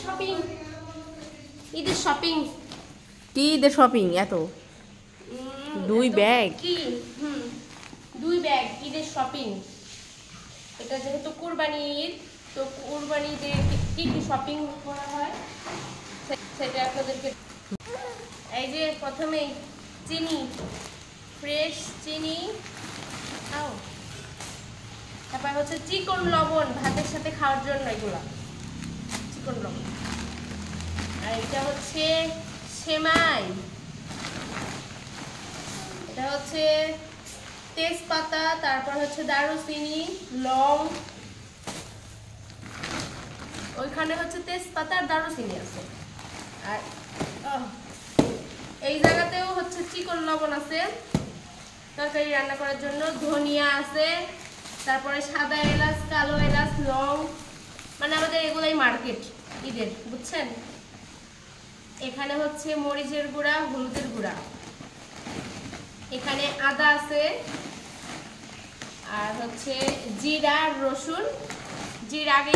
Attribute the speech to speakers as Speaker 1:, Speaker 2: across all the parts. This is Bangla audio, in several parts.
Speaker 1: শপিং, ঈদের শপিং।
Speaker 2: কি ঈদের শপিং এত? 2 ব্যাগ?
Speaker 1: কি 2 ব্যাগ ঈদের শপিং। এটা যেহেতু কুরবানি ঈদ, তো কুরবানি ঈদে কি কি শপিং করা হয় সেটা আপনাদেরকে। এই যে প্রথমে চিনি, ফ্রেশ চিনি, তারপর হচ্ছে চিকন লবণ, ভাতের সাথে খাওয়ার জন্য এগুলা চিকন লবণ। আর এটা হচ্ছে সেমাই, এটা হচ্ছে তেজপাতা, তারপর হচ্ছে দারুচিনি, লং, ওইখানে হচ্ছে তেজপাতা আর দারুচিনি আছে। আর এই জায়গাতেও হচ্ছে চিকন লবণ আছে তরকারি রান্না করার জন্য, ধনিয়া আছে, তারপরে সাদা এলাচ, কালো এলাচ, লং, মানে আমাদের এগুলাই মার্কেট ঈদের, বুঝছেন। এখানে হচ্ছে মরিচের গুঁড়া, হলুদের গুঁড়া, এখানে আদা আছে, আর হচ্ছে জিরা, রসুন। জিরা আগে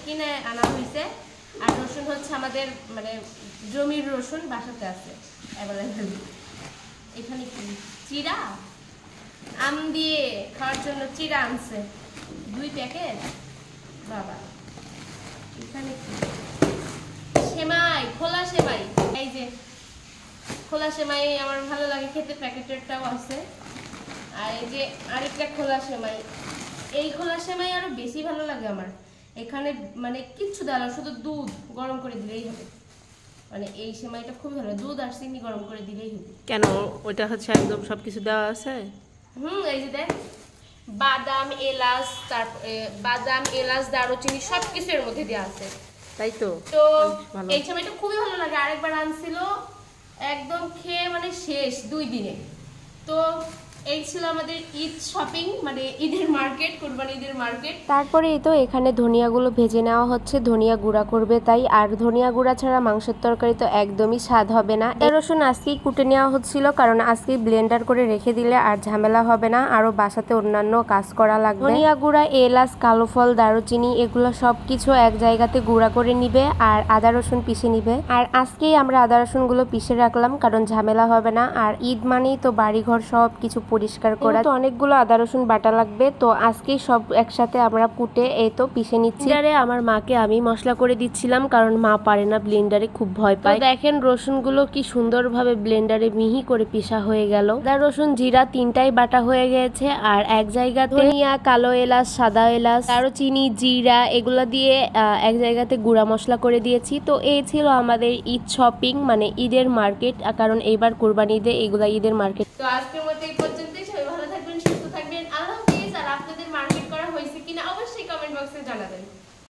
Speaker 1: কিনে আনা হয়েছে, আর রসুন হচ্ছে আমাদের মানে জমির রসুন, বাসাতে আছে অ্যাভেলেবেল। এখানে কি চিরা, আম দিয়ে খাওয়ার জন্য চিরা আনছে 2 প্যাকেট। বাবা, এখানে কি সেমাই, খোলা সেমাই। এই যে খোলা সেমাই আমার ভালো লাগে খেতে, প্যাকেটেরটাও আছে। আর এই যে আরেকটা খোলা সেমাই, এই খোলা সেমাই আরো বেশি ভালো লাগে আমার। এখানে মানে কিচ্ছু দেওয়া, শুধু দুধ গরম করে দিলেই হবে। মানে এই সেমাইটা খুব ভালো, দুধ আর চিনি গরম করে দিলেই হবে।
Speaker 2: কেন ওইটা হচ্ছে একদম সবকিছু দেওয়া আছে?
Speaker 1: এই যে দেখ, বাদাম, এলাচ, তারপরে বাদাম, এলাচ, দারুচিনি সবকিছু এর মধ্যে দেওয়া আছে।
Speaker 2: তাই তো
Speaker 1: এই সেমাইটা খুবই ভালো লাগে। আরেকবার আনছিল, একদম খেয়ে মানে শেষ 2 দিনে। তো এই ছিল আমাদের ঈদ শপিং, মানে ঈদের মার্কেট, কুরবানি ঈদের মার্কেট।
Speaker 3: তারপরে তো এখানে ধনিয়াগুলো ভেজে নেওয়া হচ্ছে, ধনিয়া গুঁড়া করবে তাই। আর ধনিয়া গুঁড়া ছাড়া মাংসের তরকারি তো একদমই স্বাদ হবে না। আদা রসুন আজকেই কুটে নেওয়া হচ্ছিল, কারণ আজকেই ব্লেন্ডার করে রেখে দিলে আর ঝামেলা হবে না, আরও বাসাতে অন্যান্য কাজ করা লাগবে। ধনিয়া গুঁড়া, এলাচ, কালো ফল, দারুচিনি এগুলো সব কিছু এক জায়গাতে গুঁড়া করে নিবে, আর আদা রসুন পিষে নিবে। আর আজকেই আমরা আদা রসুনগুলো পিষে রাখলাম, কারণ ঝামেলা হবে না। আর ঈদ মানেই তো বাড়িঘর সব কিছু পরিষ্কার করা, তো অনেকগুলো আদা রসুন বাটা লাগবে। তো আজকেই সব একসাথে আমরা কুটে এই তো পিষে নিচ্ছি। ব্লেন্ডারে আমার মাকে আমি মশলা করে দিচ্ছিলাম, কারণ মা পারে না ব্লেন্ডারে, খুব ভয় পায়। দেখেন রসুনগুলো কি সুন্দরভাবে ব্লেন্ডারে মিহি করে পিষা হয়ে গেল। আদা রসুন জিরা 3টাই বাটা হয়ে গেছে। আর এক জায়গাতে ধনিয়া, কালো এলাচ, সাদা এলাচ, দারুচিনি, জিরা এগুলো দিয়ে এক জায়গাতে গুঁড়া মশলা করে দিয়েছি। তো এই ছিল আমাদের ঈদ শপিং, মানে ঈদের মার্কেট, কারণ এইবার কুরবানি ঈদে এগুলা ঈদের মার্কেট।
Speaker 1: তো আজকের মতো এই পর্যন্তই। সবাই ভালো থাকবেন, সুস্থ থাকবেন, আল্লাহ হাফেজ। আর আপনাদের মার্কেট করা হয়েছে কিনা অবশ্যই কমেন্ট বক্সে জানাবেন।